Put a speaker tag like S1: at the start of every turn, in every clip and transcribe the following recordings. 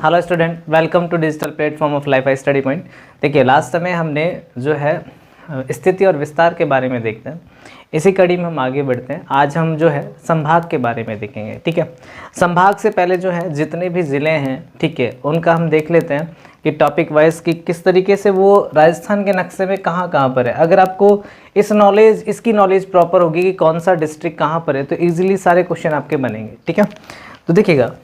S1: Hello student, welcome to digital platform of life I study point. देखिए, last समय हमने जो है स्थिति और विस्तार के बारे में देखते हैं। इसी कड़ी में हम आगे बढ़ते हैं। आज हम जो है संभाग के बारे में देखेंगे। ठीक है, संभाग से पहले जो है जितने भी ज़िले हैं, ठीक है, उनका हम देख लेते हैं कि टॉपिक वाइज कि किस तरीके से वो राजस्थान के नक्शे में कहाँ कहाँ पर है। अगर आपको इसकी नॉलेज प्रॉपर होगी कि कौन सा डिस्ट्रिक्ट कहाँ पर है, तो ईजिली सारे क्वेश्चन आपके बनेंगे। ठीक है, तो देखिएगा,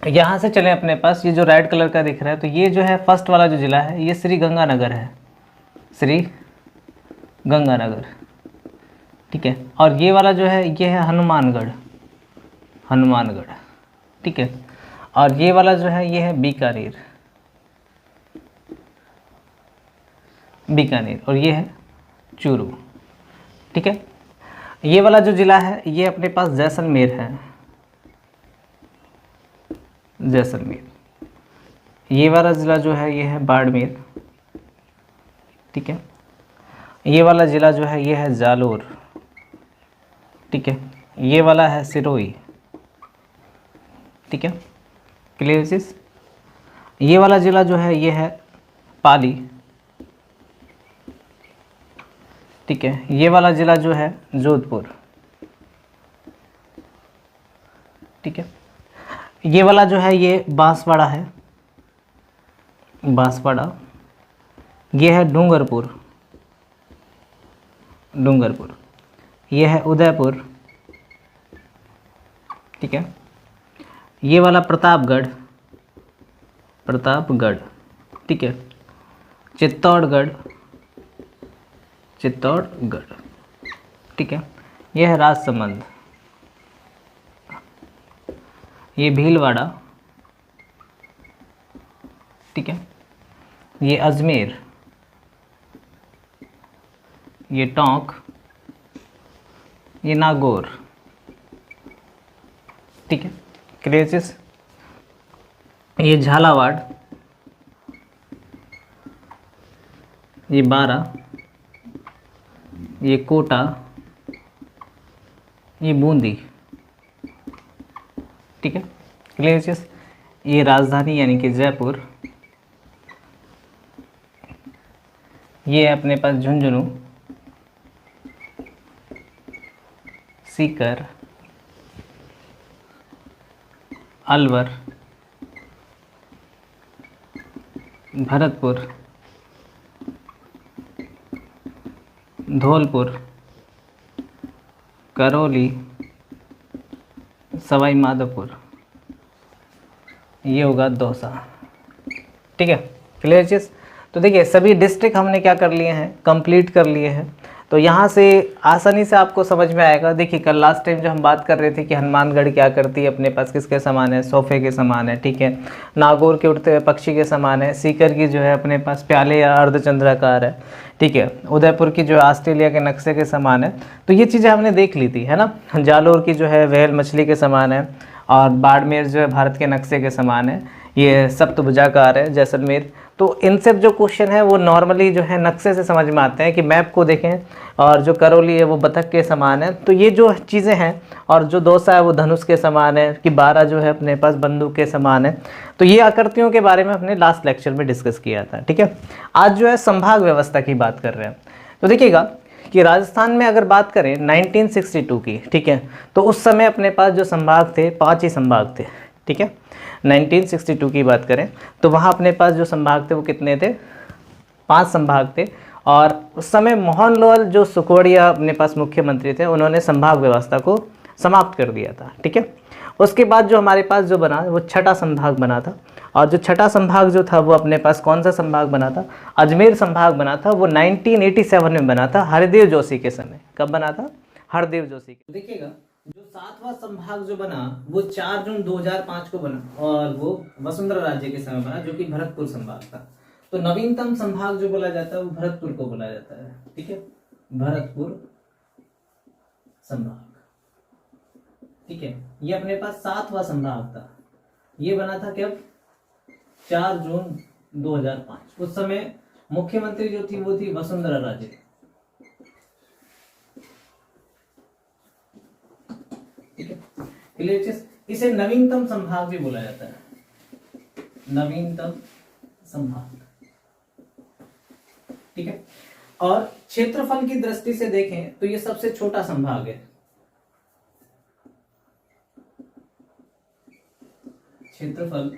S1: यहाँ से चलें अपने पास। ये जो रेड कलर का दिख रहा है, तो ये जो है फर्स्ट वाला जो ज़िला है, ये श्री गंगानगर है, श्री गंगानगर। ठीक है, और ये वाला जो है ये है हनुमानगढ़, हनुमानगढ़। ठीक है, और ये वाला जो है ये है बीकानेर, बीकानेर, और ये है चूरू। ठीक है, ये वाला जो ज़िला है ये अपने पास जैसलमेर है, जैसलमेर। ये वाला ज़िला जो है ये है बाड़मेर। ठीक है, ये वाला ज़िला जो है ये है जालोर। ठीक है, ये वाला है सिरोही। ठीक है, क्लियर चीज़। ये वाला ज़िला जो है ये है पाली। ठीक है, ये वाला ज़िला जो है जोधपुर। ठीक है, ये वाला जो है ये बांसवाड़ा है, बांसवाड़ा। ये है डूंगरपुर, डूंगरपुर। ये है उदयपुर। ठीक है, ये वाला प्रतापगढ़, प्रतापगढ़। ठीक है, चित्तौड़गढ़, चित्तौड़गढ़। ठीक है, ये है राजसमंद, ये भीलवाड़ा। ठीक है, ये अजमेर, ये टोंक, ये नागौर। ठीक है, क्लियर चीज़। ये झालावाड़, ये बारा, ये कोटा, ये बूंदी। ठीक है, क्लियर चीज़। ये राजधानी यानी कि जयपुर। ये है अपने पास झुंझुनू, सीकर, अलवर, भरतपुर, धौलपुर, करौली, सवाई माधोपुर। ये होगा दौसा। ठीक है, क्लियर चीज़। तो देखिए, सभी डिस्ट्रिक्ट हमने क्या कर लिए हैं, कंप्लीट कर लिए हैं। तो यहाँ से आसानी से आपको समझ में आएगा। देखिए, कल लास्ट टाइम जो हम बात कर रहे थे कि हनुमानगढ़ क्या करती है, अपने पास किसके समान है, सोफे के समान है। ठीक है, नागौर के उड़ते हुए पक्षी के समान है। सीकर की जो है अपने पास प्याले या अर्धचंद्राकार है। ठीक है, उदयपुर की जो है ऑस्ट्रेलिया के नक्शे के समान है। तो ये चीज़ें हमने देख ली थी, है ना। जालोर की जो है व्हेल मछली के समान है, और बाड़मेर जो है भारत के नक्शे के समान है। ये सप्तभुजाकार है, जैसलमेर। तो इनसे जो क्वेश्चन है वो नॉर्मली जो है नक्शे से समझ में आते हैं कि मैप को देखें, और जो करौली है वो बतख के समान है। तो ये जो चीज़ें हैं, और जो दौसा है वो धनुष के समान है, कि बारह जो है अपने पास बंदूक के समान है। तो ये आकृतियों के बारे में हमने लास्ट लेक्चर में डिस्कस किया था। ठीक है, आज जो है संभाग व्यवस्था की बात कर रहे हैं। तो देखिएगा कि राजस्थान में अगर बात करें 1962 की, ठीक है, तो उस समय अपने पास जो संभाग थे 5 ही संभाग थे। ठीक है, 1962 की बात करें तो वहाँ अपने पास जो संभाग थे वो कितने थे, 5 संभाग थे। और उस समय मोहनलाल जो सुखोड़िया अपने पास मुख्यमंत्री थे, उन्होंने संभाग व्यवस्था को समाप्त कर दिया था। ठीक है, उसके बाद जो हमारे पास जो बना वो छठा संभाग बना था। और जो छठा संभाग जो था वो अपने पास कौन सा संभाग बना था, अजमेर संभाग बना था। वो 1987 में बना था, हरदेव जोशी के समय। कब बना था, हरदेव जोशी के। देखिएगा, जो 7वां संभाग जो बना वो 4 जून 2005 को बना, और वो वसुंधरा राज्य के समय बना, जो कि भरतपुर संभाग था। तो नवीनतम संभाग जो बोला जाता है वो भरतपुर को बोला जाता है। ठीक है, भरतपुर संभाग। ठीक है, ये अपने पास 7वां संभाग था। ये बना था कब, 4 जून 2005। उस समय मुख्यमंत्री जो थी वो थी वसुंधरा राजे। ठीक है, इसे नवीनतम संभाग भी बोला जाता है। नवीनतम संभाग, ठीक है। और क्षेत्रफल की दृष्टि से देखें तो ये सबसे छोटा संभाग है, क्षेत्रफल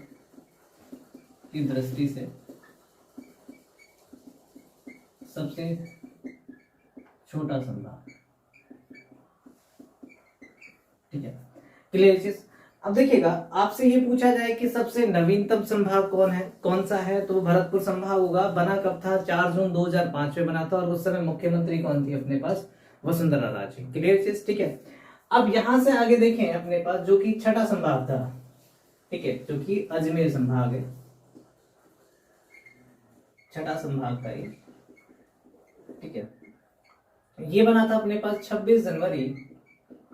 S1: की दृष्टि से सबसे छोटा संभाग, ठीक है। क्लियर चीज। अब देखिएगा, आपसे ये पूछा जाए कि सबसे नवीनतम संभाग कौन सा है, तो भरतपुर संभाग होगा। बना कब था? 4 जून 2005 में बना था, और उस समय मुख्यमंत्री कौन थी अपने पास? वसुंधरा राजे। क्लियर चीज, ठीक है। अब यहां से आगे देखें अपने पास जो कि छठा संभाग था, ठीक है, जो कि अजमेर संभाग है, छठा संभाग था ये, ठीक है। ये बना था अपने पास 26 जनवरी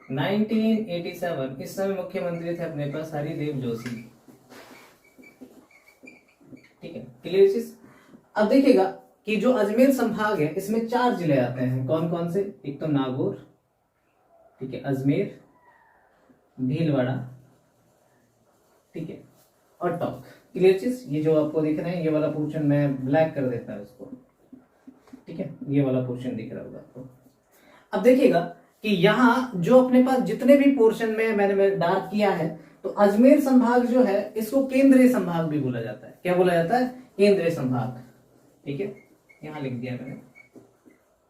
S1: 1987। इस समय मुख्यमंत्री थे अपने पास हरिदेव जोशी, ठीक है। क्लियर चीज। अब देखिएगा कि जो अजमेर संभाग है इसमें 4 जिले आते हैं। कौन कौन से? एक तो नागौर, ठीक है, अजमेर, भीलवाड़ा, ठीक है, और टोंक। क्लियर चीज। ये जो आपको दिख रहे हैं ये वाला पोर्शन मैं ब्लैक कर देता हूं इसको, ठीक है, ये वाला पोर्शन दिख रहा होगा आपको। अब देखिएगा कि यहां जो अपने पास जितने भी पोर्शन में मैंने डार्क किया है, तो अजमेर संभाग जो है इसको केंद्रीय संभाग भी बोला जाता है। क्या बोला जाता है? केंद्रीय संभाग, ठीक है। यहां लिख दिया मैंने,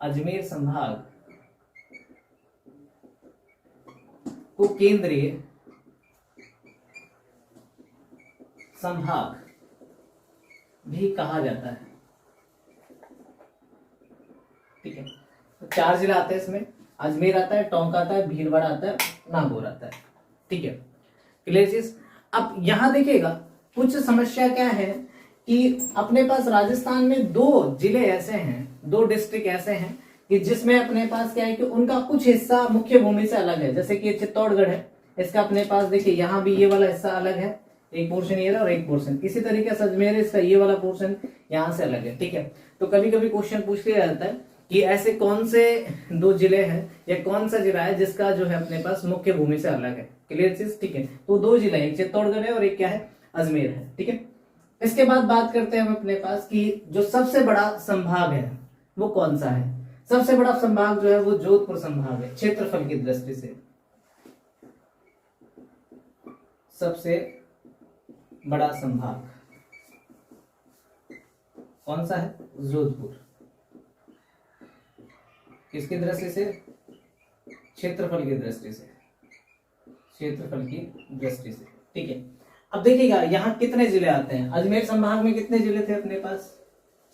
S1: अजमेर संभाग को केंद्रीय संभाग भी कहा जाता है, ठीक है। तो 4 जिला आते हैं इसमें, अजमेर आता है, टोंक आता है, भीलवाड़ा आता है, नागौर आता है, ठीक है। क्लियर चीज। अब यहां देखिएगा कुछ समस्या क्या है कि अपने पास राजस्थान में 2 जिले ऐसे हैं, 2 डिस्ट्रिक्ट ऐसे हैं कि जिसमें अपने पास क्या है कि उनका कुछ हिस्सा मुख्य भूमि से अलग है। जैसे कि चित्तौड़गढ़ है, इसका अपने पास देखिए यहाँ भी ये वाला हिस्सा अलग है, एक पोर्शन ये रहा और एक पोर्शन। इसी तरीके से अजमेर इसका ये वाला पोर्शन यहाँ से अलग है, ठीक है। तो कभी कभी क्वेश्चन पूछ लिया जाता है कि ऐसे कौन से 2 जिले हैं या कौन सा जिला है जिसका जो है अपने पास मुख्य भूमि से अलग है। क्लियर चीज, ठीक है। तो 2 जिले, एक चित्तौड़गढ़ है और एक क्या है? अजमेर है, ठीक है। इसके बाद बात करते हैं हम अपने पास कि जो सबसे बड़ा संभाग है वो कौन सा है। सबसे बड़ा संभाग जो है वो जोधपुर संभाग है, क्षेत्रफल की दृष्टि से सबसे बड़ा संभाग कौन सा है? जोधपुर। किसकी दृष्टि से? क्षेत्रफल की दृष्टि से, क्षेत्रफल की दृष्टि से, ठीक है। अब देखिएगा यहाँ कितने जिले आते हैं। अजमेर संभाग में कितने जिले थे अपने पास?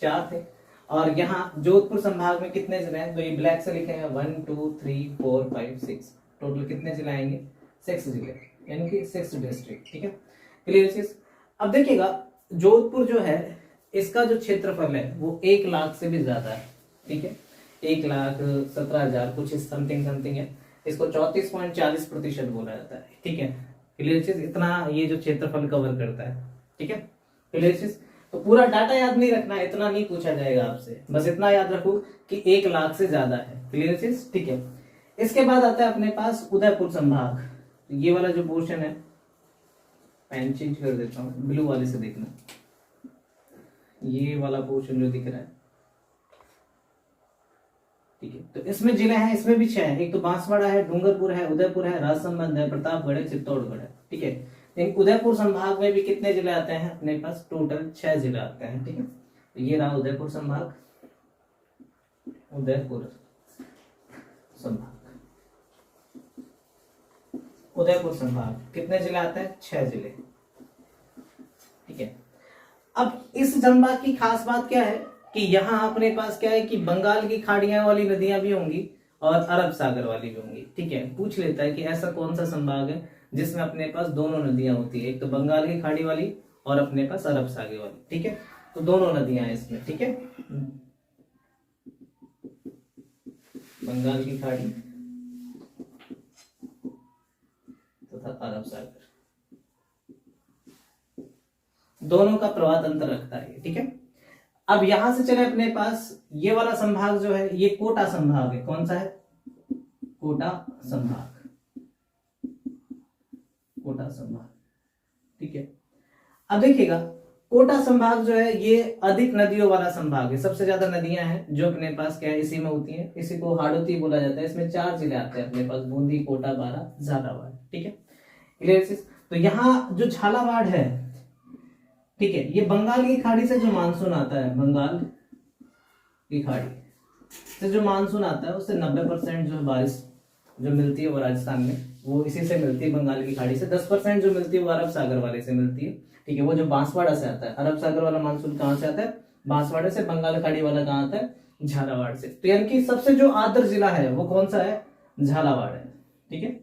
S1: 4 थे। और यहाँ जोधपुर संभाग में कितने जिले हैं? तो ये ब्लैक से लिखे हैं 1 2 3 4 5 6। टोटल कितने जिले आएंगे? 6 जिले, यानी कि 6 डिस्ट्रिक्ट, ठीक है। क्लियर चीज। अब देखिएगा जोधपुर जो है इसका जो क्षेत्रफल है वो 1 लाख से भी ज्यादा है, ठीक है। 1,17,000 कुछ समथिंग है। इसको 34.40% बोला जाता है, ठीक है। क्लियर चीज। इतना ये जो क्षेत्रफल कवर करता है, ठीक है। क्लियर चीज। तो पूरा डाटा याद नहीं रखना, इतना नहीं पूछा जाएगा आपसे, बस इतना याद रखो कि 1 लाख से ज्यादा है। क्लियर चीज, ठीक है। इसके बाद आता है अपने पास उदयपुर संभाग। तो ये वाला जो पोर्शन है, पेन चेंज कर देता हूं, ब्लू वाले से देखना, ये वाला पोर्शन जो दिख रहा है, ठीक है। तो इसमें जिले हैं, इसमें भी 6 है। एक तो बांसवाड़ा है, डूंगरपुर है, उदयपुर है, राजसमंद है, प्रतापगढ़ है, चित्तौड़गढ़ है, ठीक है। लेकिन उदयपुर संभाग में भी कितने जिले आते हैं अपने पास? टोटल 6 जिले आते हैं, ठीक है। तो ये रहा उदयपुर संभाग, उदयपुर संभाग, उदयपुर संभाग कितने जिले आते हैं? 6 जिले, ठीक है। अब इस संभाग की खास बात क्या है कि यहाँ अपने पास क्या है कि बंगाल की खाड़ियां वाली नदियां भी होंगी और अरब सागर वाली भी होंगी, ठीक है। पूछ लेता है कि ऐसा कौन सा संभाग है जिसमें अपने पास दोनों नदियां होती है, एक तो बंगाल की खाड़ी वाली और अपने पास अरब सागर वाली, ठीक है। तो दोनों नदियां हैं इसमें, ठीक है, बंगाल की खाड़ी तथा अरब सागर, दोनों का प्रवाह तंत्र रखता है, ठीक है। अब यहां से चले अपने पास ये वाला संभाग जो है ये कोटा संभाग है। कौन सा है? कोटा संभाग, कोटा संभाग, ठीक है। अब देखिएगा कोटा संभाग जो है ये अधिक नदियों वाला संभाग है, सबसे ज्यादा नदियां हैं जो अपने पास क्या है इसी में होती हैं, इसी को हाड़ौती बोला जाता है। इसमें 4 जिले आते हैं अपने पास, बूंदी, कोटा, बारा, झालावाड़। ठीक है, क्लियर। तो यहाँ जो झालावाड़ है, ठीक है, ये बंगाल की खाड़ी से जो मानसून आता है, बंगाल की खाड़ी से जो मानसून आता है उससे 90% जो बारिश जो मिलती है वो राजस्थान में वो इसी से मिलती है, बंगाल की खाड़ी से। 10% जो मिलती है वो अरब सागर वाले से मिलती है। ठीक है, वो जो बांसवाड़ा से आता है, अरब सागर वाला मानसून कहाँ से आता है? बांसवाड़ा से। बंगाल खाड़ी वाला कहाँ आता है? झालावाड़ से। तो यानी कि सबसे जो आर्द्र जिला है वो कौन सा है? झालावाड़ है। ठीक है,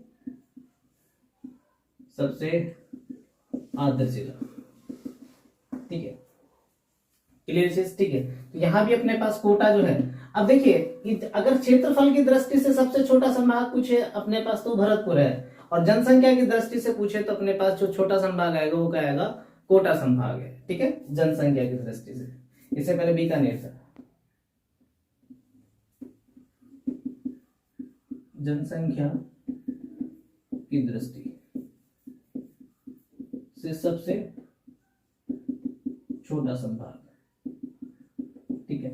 S1: सबसे आर्द्र जिला। ठीक है, क्लियर चीज। ठीक है, तो यहां भी अपने पास कोटा जो है। अब देखिए अगर क्षेत्रफल की दृष्टि से सबसे छोटा संभाग पूछे अपने पास तो भरतपुर है, और जनसंख्या की दृष्टि से पूछे तो अपने पास जो छोटा संभाग आएगा वो क्या आएगा? कोटा संभाग है। ठीक है, जनसंख्या की दृष्टि से। इससे पहले बीकानेर था। जनसंख्या की दृष्टि से सबसे छोटा संभाग। ठीक है,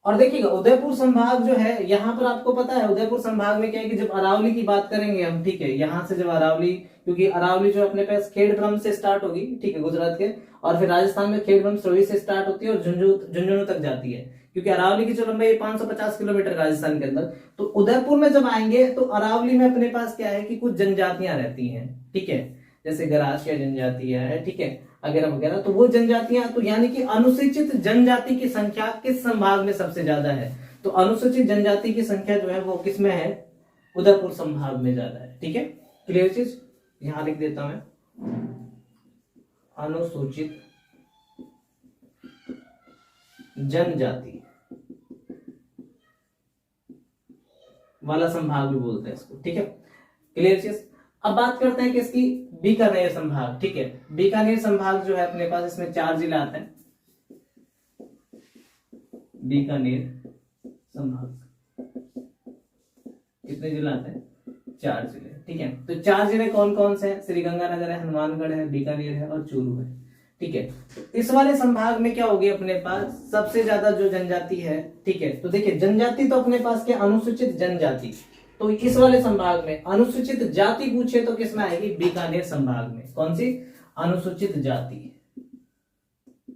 S1: और देखिएगा उदयपुर संभाग जो है, यहां पर आपको पता है उदयपुर संभाग में क्या है कि जब अरावली की बात करेंगे हम, ठीक है, यहां से जब अरावली, क्योंकि अरावली जो अपने पास खेड़ब्रह्म से स्टार्ट होगी, ठीक है, गुजरात के, और फिर राजस्थान में खेड़ब्रह्म सरोही से स्टार्ट होती है और झुंझुनू तक जाती है, क्योंकि अरावली की जो लंबाई है 550 किलोमीटर राजस्थान के अंदर। तो उदयपुर में जब आएंगे तो अरावली में अपने पास क्या है कि कुछ जनजातियां रहती हैं। ठीक है, जैसे गरासिया जनजातियां है, ठीक है, वगैरह वगैरह। तो वो जनजातियां, तो यानी कि अनुसूचित जनजाति की संख्या किस संभाग में सबसे ज्यादा है? तो अनुसूचित जनजाति की संख्या जो है वो किस में है? उदयपुर संभाग में ज्यादा है। ठीक है, क्लियर चीज। यहां लिख देता हूं, अनुसूचित जनजाति वाला संभाग भी बोलते हैं इसको। ठीक है, क्लियर चीज। अब बात करते हैं किसकी? बीकानेर संभाग। ठीक है, बीकानेर संभाग जो है अपने पास, इसमें 4 जिले आते हैं। बीकानेर संभाग कितने जिले आते हैं? 4 जिले। ठीक है, तो 4 जिले कौन कौन से हैं? श्रीगंगानगर है, हनुमानगढ़ है, बीकानेर है और चूरू है। ठीक है, तो इस वाले संभाग में क्या होगी अपने पास? सबसे ज्यादा जो जनजाति है। ठीक है, तो देखिए जनजाति तो अपने पास क्या? अनुसूचित जनजाति। तो इस वाले संभाग में अनुसूचित जाति पूछे तो किसमें आएगी? बीकानेर संभाग में। कौन सी? अनुसूचित जाति।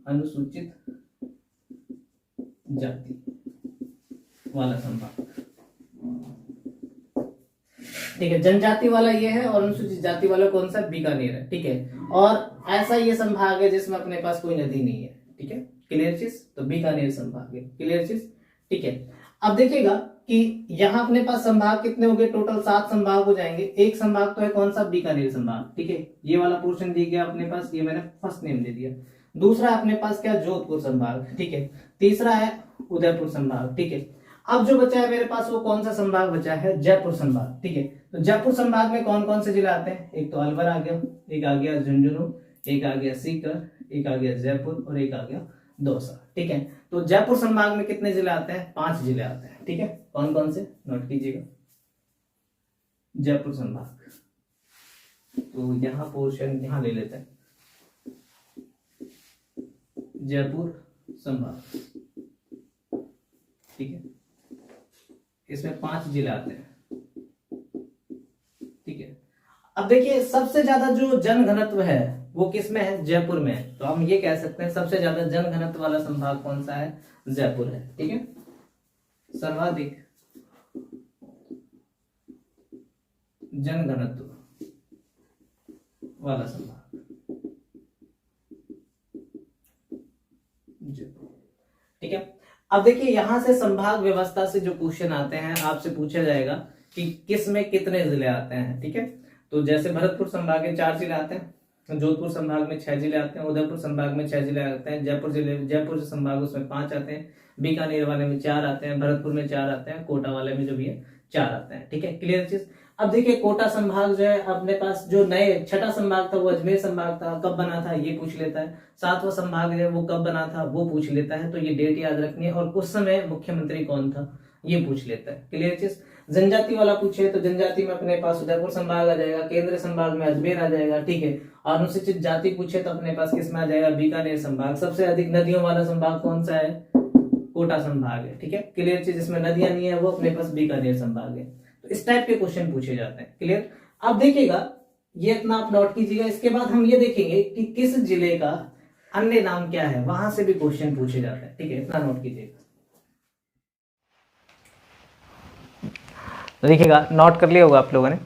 S1: अनुसूचित जाति वाला संभाग। ठीक है, जनजाति वाला ये है और अनुसूचित जाति वाला कौन सा? बीकानेर है। ठीक है, और ऐसा ये संभाग है जिसमें अपने पास कोई नदी नहीं है। ठीक है, क्लियर चीज। तो बीकानेर संभाग है, क्लियर चीज। ठीक है, अब देखिएगा कि यहां अपने पास संभाग कितने हो गए? टोटल 7 संभाग हो जाएंगे। एक संभाग तो है कौन सा? बीकानेर संभाग। ठीक है, ये वाला पोर्शन दिया गया अपने पास, ये मैंने फर्स्ट नेम दे दिया। दूसरा अपने पास क्या? जोधपुर संभाग। ठीक है, तीसरा है उदयपुर संभाग। ठीक है, अब जो बचा है मेरे पास वो कौन सा संभाग बचा है? जयपुर संभाग। ठीक है, तो जयपुर संभाग में कौन कौन से जिले आते हैं? एक तो अलवर आ गया, एक आ गया झुंझुनू, एक आ गया सीकर, एक आ गया जयपुर और एक आ गया दौसा। ठीक है, तो जयपुर संभाग में कितने जिले आते हैं? 5 जिले आते हैं। ठीक है, कौन कौन से? नोट कीजिएगा। जयपुर संभाग, तो यहां पोर्शन यहां ले लेते हैं, जयपुर संभाग। ठीक है, इसमें 5 जिले आते हैं। ठीक है, अब देखिए सबसे ज्यादा जो जनघनत्व है वो किसमें है? जयपुर में है। तो हम ये कह सकते हैं सबसे ज्यादा जनघनत्व वाला संभाग कौन सा है? जयपुर है। ठीक है, सर्वाधिक जनघनत्व वाला संभाग जयपुर। ठीक है, अब देखिए यहां से संभाग व्यवस्था से जो क्वेश्चन आते हैं आपसे पूछा जाएगा कि किस में कितने जिले आते हैं। ठीक है, तो जैसे भरतपुर संभाग में 4 जिले आते हैं, जोधपुर संभाग में 6 जिले आते हैं, उदयपुर संभाग में 6 जिले आते हैं, जयपुर संभाग उसमें 5 आते हैं, बीकानेर वाले में 4 आते हैं, भरतपुर में 4 आते हैं, कोटा वाले में जो भी है 4 आते हैं। ठीक है, क्लियर चीज। अब देखिए कोटा संभाग जो है अपने पास जो नए 6ठा संभाग था वो अजमेर संभाग था, कब बना था ये पूछ लेता है। 7वां संभाग है वो कब बना था वो पूछ लेता है, तो ये डेट याद रखनी है, और उस समय मुख्यमंत्री कौन था ये पूछ लेता है। क्लियर चीज। जनजाति वाला पूछे तो जनजाति में अपने पास उदयपुर संभाग आ जाएगा, केंद्रीय संभाग में अजमेर आ जाएगा, ठीक है। और अनुसूचित जाति पूछे तो अपने पास किस में आ जाएगा, बीकानेर संभाग। सबसे अधिक नदियों वाला संभाग कौन सा है, कोटा संभाग है, ठीक है। क्लियर चीज, जिसमें नदियां नहीं है वो अपने पास बीकानेर संभाग है। तो इस टाइप के क्वेश्चन पूछे जाते हैं। क्लियर। अब देखिएगा, ये इतना आप नोट कीजिएगा। इसके बाद हम ये देखेंगे कि किस जिले का अन्य नाम क्या है, वहां से भी क्वेश्चन पूछे जाते हैं, ठीक है। इतना नोट कीजिएगा। देखिएगा, नोट कर लिया होगा आप लोगों ने।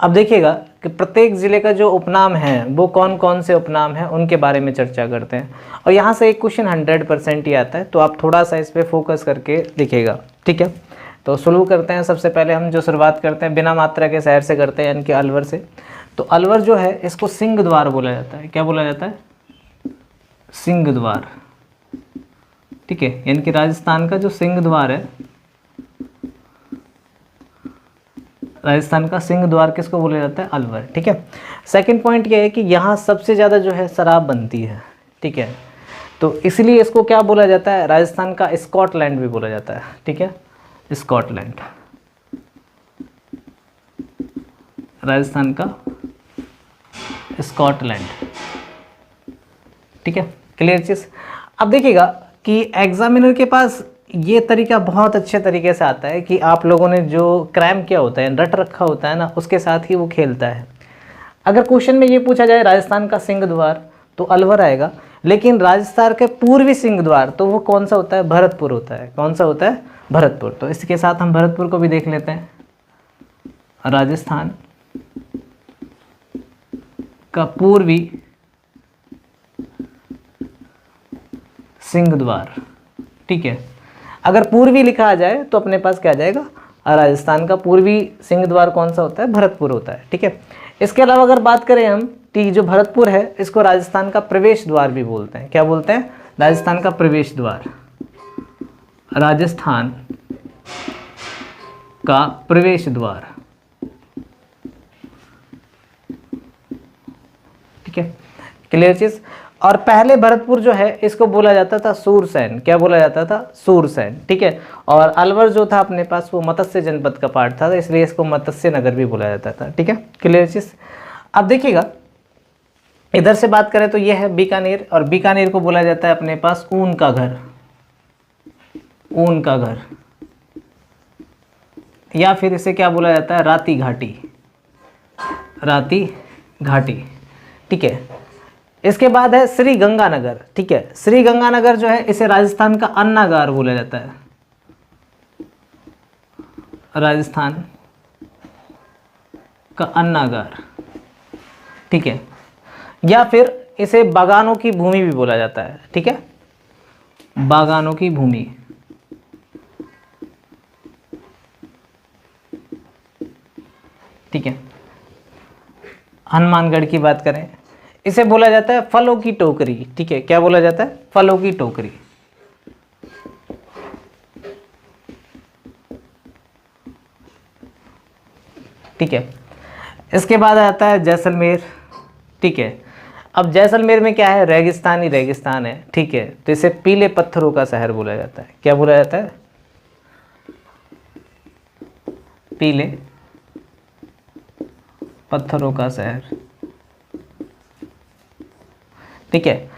S1: अब देखिएगा कि प्रत्येक जिले का जो उपनाम है वो कौन कौन से उपनाम हैं, उनके बारे में चर्चा करते हैं। और यहाँ से एक क्वेश्चन 100% ही आता है, तो आप थोड़ा सा इस पर फोकस करके देखिएगा, ठीक है। तो शुरू करते हैं। सबसे पहले हम जो शुरुआत करते हैं बिना मात्रा के शहर से करते हैं, यानी कि अलवर से। तो अलवर जो है इसको सिंह द्वार बोला जाता है। क्या बोला जाता है, सिंह द्वार, ठीक है। यानी कि राजस्थान का जो सिंह द्वार है, राजस्थान का सिंह द्वार किसको बोला जाता है, अलवर, ठीक है। सेकंड पॉइंट ये है कि यहाँ सबसे ज़्यादा जो है शराब बनती है, ठीक है। तो इसलिए इसको क्या बोला जाता है, राजस्थान का स्कॉटलैंड भी बोला जाता है, ठीक है। स्कॉटलैंड, राजस्थान का स्कॉटलैंड, ठीक है। क्लियर चीज। अब देखिएगा कि एग्जामिनर के पास ये तरीका बहुत अच्छे तरीके से आता है कि आप लोगों ने जो क्रैम किया होता है, रट रखा होता है ना, उसके साथ ही वो खेलता है। अगर क्वेश्चन में ये पूछा जाए राजस्थान का सिंह द्वार तो अलवर आएगा, लेकिन राजस्थान के पूर्वी सिंह द्वार तो वो कौन सा होता है, भरतपुर होता है। कौन सा होता है, भरतपुर। तो इसके साथ हम भरतपुर को भी देख लेते हैं। राजस्थान का पूर्वी सिंह द्वार, ठीक है। अगर पूर्वी लिखा आ जाए तो अपने पास क्या आ जाएगा, राजस्थान का पूर्वी सिंह द्वार कौन सा होता है, भरतपुर होता है, ठीक है। इसके अलावा अगर बात करें हम, ठीक, जो भरतपुर है इसको राजस्थान का प्रवेश द्वार भी बोलते हैं। क्या बोलते हैं, राजस्थान का प्रवेश द्वार। राजस्थान का प्रवेश द्वार, ठीक है। क्लियर चीज। और पहले भरतपुर जो है इसको बोला जाता था सूरसैन। क्या बोला जाता था, सूरसैन, ठीक है। और अलवर जो था अपने पास वो मत्स्य जनपद का पार्ट था, इसलिए इसको मत्स्य नगर भी बोला जाता था, ठीक है। क्लियर चीज। अब देखिएगा, इधर से बात करें तो यह है बीकानेर, और बीकानेर को बोला जाता है अपने पास ऊन का घर, ऊन का घर, या फिर इसे क्या बोला जाता है, राती घाटी, राती घाटी, ठीक है। इसके बाद है श्री गंगानगर, ठीक है। श्री गंगानगर जो है इसे राजस्थान का अन्नागार बोला जाता है, राजस्थान का अन्नागार, ठीक है। या फिर इसे बागानों की भूमि भी बोला जाता है, ठीक है, बागानों की भूमि, ठीक है। हनुमानगढ़ की बात करें, इसे बोला जाता है फलों की टोकरी, ठीक है। क्या बोला जाता है, फलों की टोकरी, ठीक है। इसके बाद आता है जैसलमेर, ठीक है। अब जैसलमेर में क्या है, रेगिस्तान ही रेगिस्तान है, ठीक है। तो इसे पीले पत्थरों का शहर बोला जाता है। क्या बोला जाता है, पीले पत्थरों का शहर, ठीक है।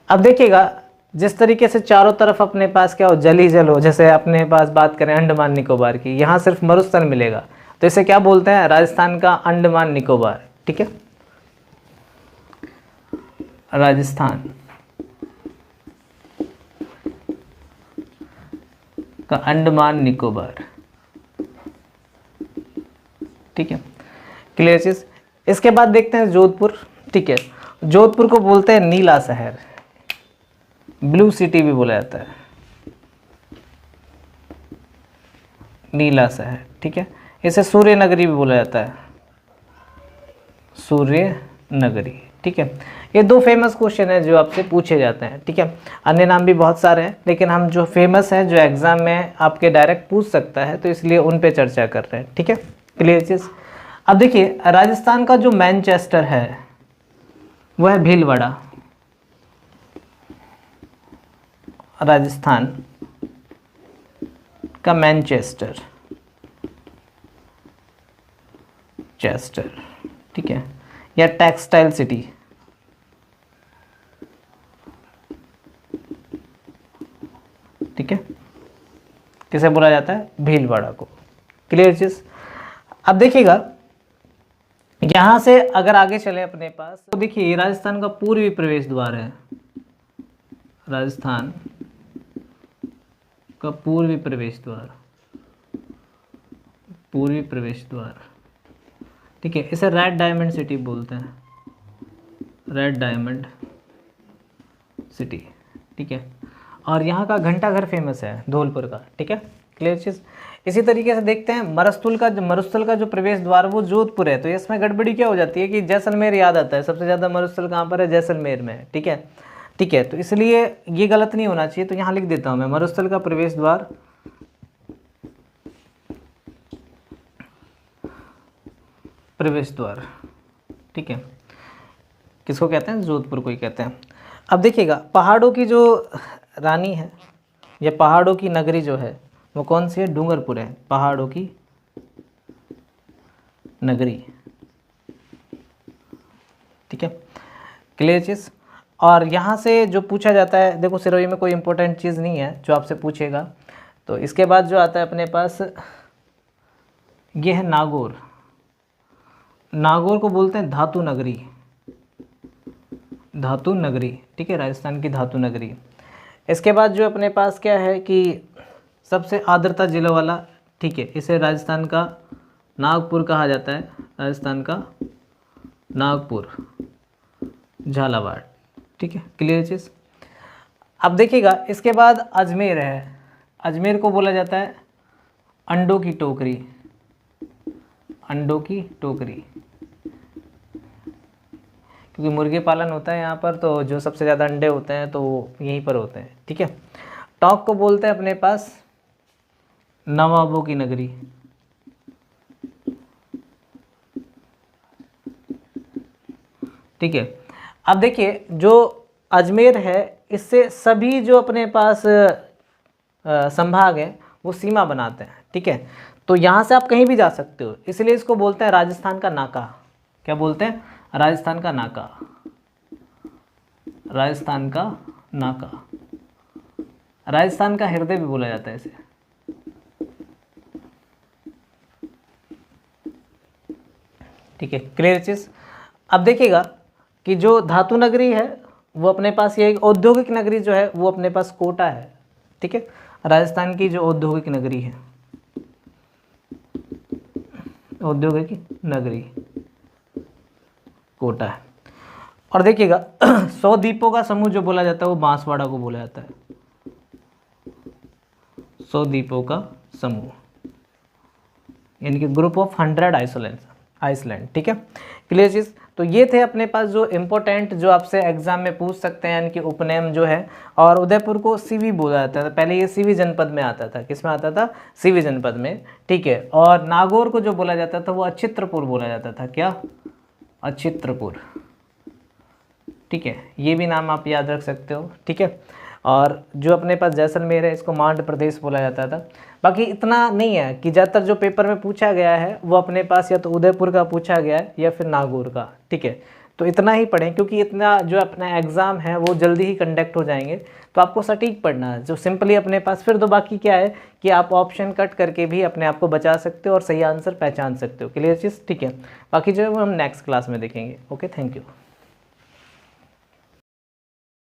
S1: अब देखिएगा, जिस तरीके से चारों तरफ अपने पास क्या हो, जल ही जल हो, जैसे अपने पास बात करें अंडमान निकोबार की, यहाँ सिर्फ मरुस्थल मिलेगा, तो इसे क्या बोलते हैं, राजस्थान का अंडमान निकोबार, ठीक है। राजस्थान का अंडमान निकोबार, ठीक है। क्लियर चीज। इसके बाद देखते हैं जोधपुर, ठीक है। जोधपुर को बोलते हैं नीला शहर, ब्लू सिटी भी बोला जाता है, नीला शहर, ठीक है। इसे सूर्य नगरी भी बोला जाता है, सूर्य नगरी, ठीक है। ये दो फेमस क्वेश्चन है जो आपसे पूछे जाते हैं, ठीक है। अन्य नाम भी बहुत सारे हैं, लेकिन हम जो फेमस हैं, जो एग्जाम में आपके डायरेक्ट पूछ सकता है, तो इसलिए उन पे चर्चा कर रहे हैं, ठीक है। क्लियर चीज। अब देखिए, राजस्थान का जो मैनचेस्टर है वह है भीलवाड़ा, राजस्थान का मैनचेस्टर, चेस्टर, ठीक है, या टेक्सटाइल सिटी, ठीक है, किसे बोला जाता है, भीलवाड़ा को। क्लियर चीज। अब देखिएगा यहां से अगर आगे चले अपने पास तो देखिए ये राजस्थान का पूर्वी प्रवेश द्वार है, राजस्थान का पूर्वी प्रवेश द्वार, पूर्वी प्रवेश द्वार, ठीक है, इसे रेड डायमंड सिटी बोलते हैं, रेड डायमंड सिटी, ठीक है। और यहाँ का घंटाघर फेमस है धौलपुर का, ठीक है, क्लियर चीज़। इसी तरीके से देखते हैं मरुस्थल का जो प्रवेश द्वार वो जोधपुर है। तो इसमें गड़बड़ी क्या हो जाती है कि जैसलमेर याद आता है, सबसे ज़्यादा मरुस्थल कहाँ पर है, जैसलमेर में है, ठीक है, ठीक है। तो इसलिए ये गलत नहीं होना चाहिए, तो यहाँ लिख देता हूँ मैं मरुस्थल का प्रवेश द्वार ठीक है, किसको कहते हैं, जोधपुर को ही कहते हैं। अब देखिएगा पहाड़ों की जो रानी है या पहाड़ों की नगरी जो है वो कौन सी है, डूंगरपुर है, पहाड़ों की नगरी, ठीक है, क्लियर चीज़। और यहाँ से जो पूछा जाता है, देखो सिरोही में कोई इंपॉर्टेंट चीज़ नहीं है जो आपसे पूछेगा। तो इसके बाद जो आता है अपने पास ये है नागौर, नागौर को बोलते हैं धातु नगरी, धातु नगरी, ठीक है, राजस्थान की धातु नगरी। इसके बाद जो अपने पास क्या है कि सबसे आर्द्रता जिला वाला, ठीक है, इसे राजस्थान का नागपुर कहा जाता है, राजस्थान का नागपुर, झालावाड़, ठीक है, क्लियर चीज़। अब देखिएगा इसके बाद अजमेर है, अजमेर को बोला जाता है अंडों की टोकरी, अंडों की टोकरी, क्योंकि मुर्गी पालन होता है यहाँ पर, तो जो सबसे ज़्यादा अंडे होते हैं तो यहीं पर होते हैं, ठीक है। टोंक को बोलते हैं अपने पास नवाबों की नगरी, ठीक है। अब देखिए जो अजमेर है इससे सभी जो अपने पास संभाग हैं वो सीमा बनाते हैं, ठीक है। तो यहाँ से आप कहीं भी जा सकते हो, इसलिए इसको बोलते हैं राजस्थान का नाका। क्या बोलते हैं, राजस्थान का नाका, राजस्थान का नाका, राजस्थान का हृदय भी बोला जाता है इसे, ठीक है, क्लियर चीज। अब देखिएगा कि जो धातु नगरी है वो अपने पास, ये औद्योगिक नगरी जो है वो अपने पास कोटा है, ठीक है, राजस्थान की जो औद्योगिक नगरी है, औद्योगिक नगरी कोटा है। और देखिएगा 100 द्वीपों का समूह जो बोला जाता है वो बांसवाड़ा को बोला जाता है, 100 द्वीपों का समूह, यानी कि ग्रुप ऑफ 100 आइसलैंड, ठीक है, क्लियर चीज़। तो ये थे अपने पास जो इम्पोर्टेंट जो आपसे एग्जाम में पूछ सकते हैं, यानी कि उपनेम जो है। और उदयपुर को सीवी बोला जाता था, पहले ये सीवी जनपद में आता था, किस में आता था, सीवी जनपद में, ठीक है। और नागौर को जो बोला जाता था वो अछित्रपुर बोला जाता था, क्या, अछित्रपुर, ठीक है, ये भी नाम आप याद रख सकते हो, ठीक है। और जो अपने पास जैसलमेर है इसको मांड प्रदेश बोला जाता था। बाकी इतना नहीं है कि ज़्यादातर जो पेपर में पूछा गया है वो अपने पास या तो उदयपुर का पूछा गया है या फिर नागौर का, ठीक है। तो इतना ही पढ़ें, क्योंकि इतना जो अपना एग्ज़ाम है वो जल्दी ही कंडक्ट हो जाएंगे, तो आपको सटीक पढ़ना है जो सिंपली अपने पास। फिर तो बाकी क्या है कि आप ऑप्शन कट करके भी अपने आप को बचा सकते हो और सही आंसर पहचान सकते हो, क्लियर चीज़, ठीक है। बाकी जो है वो हम नेक्स्ट क्लास में देखेंगे। Okay, thank you.